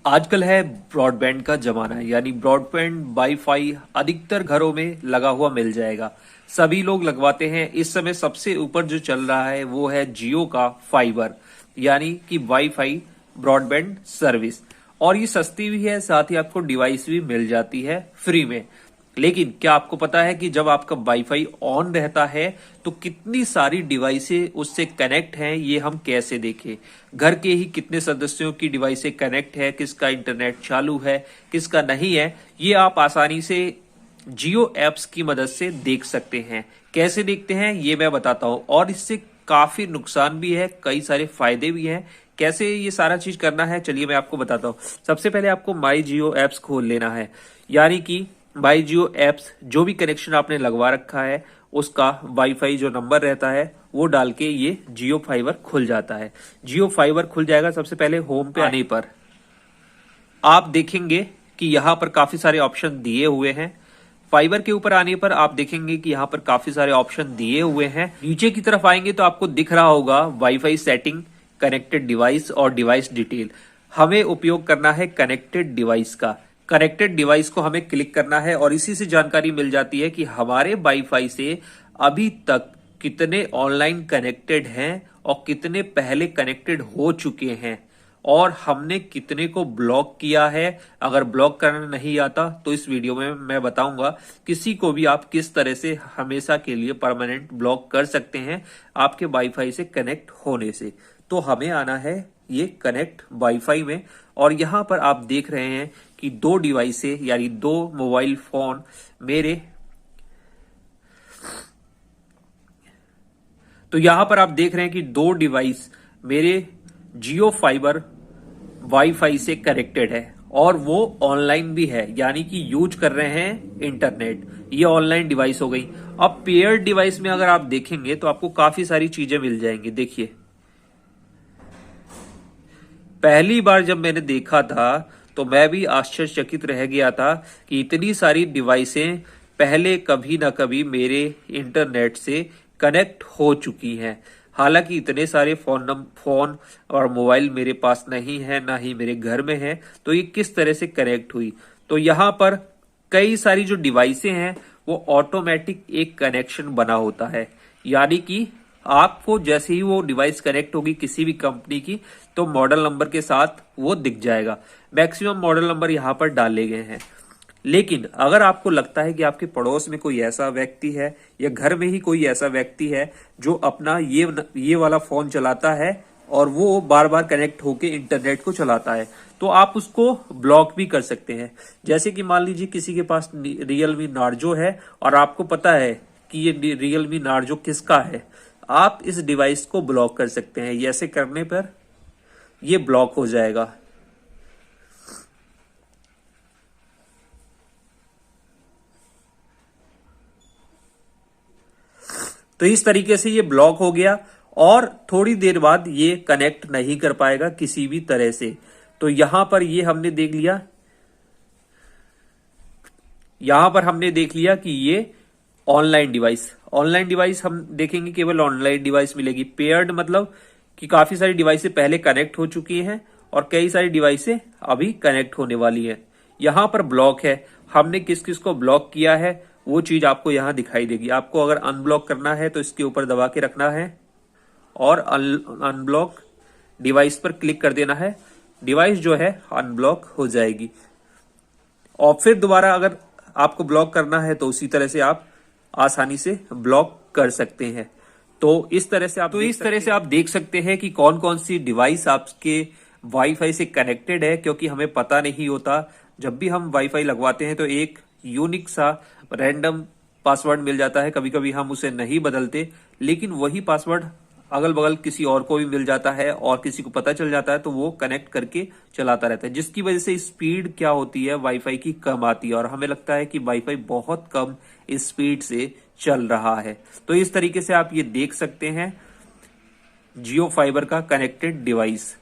आजकल है ब्रॉडबैंड का जमाना है, यानी ब्रॉडबैंड वाईफाई अधिकतर घरों में लगा हुआ मिल जाएगा। सभी लोग लगवाते हैं। इस समय सबसे ऊपर जो चल रहा है वो है जियो का फाइबर, यानी कि वाईफाई ब्रॉडबैंड सर्विस। और ये सस्ती भी है, साथ ही आपको डिवाइस भी मिल जाती है फ्री में। लेकिन क्या आपको पता है कि जब आपका वाईफाई ऑन रहता है तो कितनी सारी डिवाइसें उससे कनेक्ट हैं, ये हम कैसे देखें। घर के ही कितने सदस्यों की डिवाइसें कनेक्ट है, किसका इंटरनेट चालू है, किसका नहीं है, ये आप आसानी से जियो एप्स की मदद से देख सकते हैं। कैसे देखते हैं ये मैं बताता हूं, और इससे काफी नुकसान भी है, कई सारे फायदे भी हैं। कैसे ये सारा चीज करना है चलिए मैं आपको बताता हूं। सबसे पहले आपको माई जियो एप्स खोल लेना है, यानी कि माई जियो एप्स जो भी कनेक्शन आपने लगवा रखा है उसका वाईफाई जो नंबर रहता है वो डाल के ये जियो फाइबर खुल जाता है। जियो फाइबर खुल जाएगा। सबसे पहले होम पे आने पर आप देखेंगे कि यहाँ पर काफी सारे ऑप्शन दिए हुए हैं। फाइबर के ऊपर आने पर आप देखेंगे कि यहाँ पर काफी सारे ऑप्शन दिए हुए हैं। नीचे की तरफ आएंगे तो आपको दिख रहा होगा वाईफाई सेटिंग, कनेक्टेड डिवाइस और डिवाइस डिटेल। हमें उपयोग करना है कनेक्टेड डिवाइस का। कनेक्टेड डिवाइस को हमें क्लिक करना है और इसी से जानकारी मिल जाती है कि हमारे वाईफाई से अभी तक कितने ऑनलाइन कनेक्टेड हैं और कितने पहले कनेक्टेड हो चुके हैं, और हमने कितने को ब्लॉक किया है। अगर ब्लॉक करना नहीं आता तो इस वीडियो में मैं बताऊंगा किसी को भी आप किस तरह से हमेशा के लिए परमानेंट ब्लॉक कर सकते हैं आपके वाईफाई से कनेक्ट होने से। तो हमें आना है ये कनेक्ट वाईफाई में, और यहां पर आप देख रहे हैं कि दो डिवाइस यानी दो मोबाइल फोन मेरे, तो यहां पर आप देख रहे हैं कि दो डिवाइस मेरे जियो फाइबर वाईफाई से कनेक्टेड है और वो ऑनलाइन भी है, यानी कि यूज कर रहे हैं इंटरनेट। ये ऑनलाइन डिवाइस हो गई। अब पेयर डिवाइस में अगर आप देखेंगे तो आपको काफी सारी चीजें मिल जाएंगी। देखिए, पहली बार जब मैंने देखा था तो मैं भी आश्चर्यचकित रह गया था कि इतनी सारी डिवाइसें पहले कभी ना कभी मेरे इंटरनेट से कनेक्ट हो चुकी हैं। हालांकि इतने सारे फोन और मोबाइल मेरे पास नहीं है, ना ही मेरे घर में है, तो ये किस तरह से कनेक्ट हुई। तो यहाँ पर कई सारी जो डिवाइसें हैं वो ऑटोमेटिक एक कनेक्शन बना होता है, यानी कि आपको जैसे ही वो डिवाइस कनेक्ट होगी किसी भी कंपनी की तो मॉडल नंबर के साथ वो दिख जाएगा। मैक्सिमम मॉडल नंबर यहाँ पर डाले गए हैं। लेकिन अगर आपको लगता है कि आपके पड़ोस में कोई ऐसा व्यक्ति है या घर में ही कोई ऐसा व्यक्ति है जो अपना ये वाला फोन चलाता है और वो बार बार कनेक्ट होके इंटरनेट को चलाता है, तो आप उसको ब्लॉक भी कर सकते हैं। जैसे कि मान लीजिए किसी के पास रियलमी नार्जो है और आपको पता है कि ये रियलमी नार्जो किसका है, आप इस डिवाइस को ब्लॉक कर सकते हैं। ऐसे करने पर ये ब्लॉक हो जाएगा। तो इस तरीके से ये ब्लॉक हो गया और थोड़ी देर बाद ये कनेक्ट नहीं कर पाएगा किसी भी तरह से। तो यहां पर ये हमने देख लिया, यहां पर हमने देख लिया कि ये ऑनलाइन डिवाइस हम देखेंगे, केवल ऑनलाइन डिवाइस मिलेगी। पेयर्ड मतलब कि काफी सारी डिवाइसें पहले कनेक्ट हो चुकी हैं और कई सारी डिवाइसें अभी कनेक्ट होने वाली है। यहां पर ब्लॉक है, हमने किस किस को ब्लॉक किया है वो चीज आपको यहां दिखाई देगी। आपको अगर अनब्लॉक करना है तो इसके ऊपर दबा के रखना है और अनब्लॉक डिवाइस पर क्लिक कर देना है। डिवाइस जो है अनब्लॉक हो जाएगी। और फिर दोबारा अगर आपको ब्लॉक करना है तो उसी तरह से आप आसानी से ब्लॉक कर सकते हैं। तो इस तरह से आप देख सकते हैं कि कौन कौन सी डिवाइस आपके वाईफाई से कनेक्टेड है, क्योंकि हमें पता नहीं होता। जब भी हम वाईफाई लगवाते हैं तो एक यूनिक सा रैंडम पासवर्ड मिल जाता है, कभी कभी हम उसे नहीं बदलते, लेकिन वही पासवर्ड अगल बगल किसी और को भी मिल जाता है और किसी को पता चल जाता है तो वो कनेक्ट करके चलाता रहता है, जिसकी वजह से स्पीड क्या होती है वाईफाई की कम आती है और हमें लगता है कि वाईफाई बहुत कम स्पीड से चल रहा है। तो इस तरीके से आप ये देख सकते हैं जियो फाइबर का कनेक्टेड डिवाइस।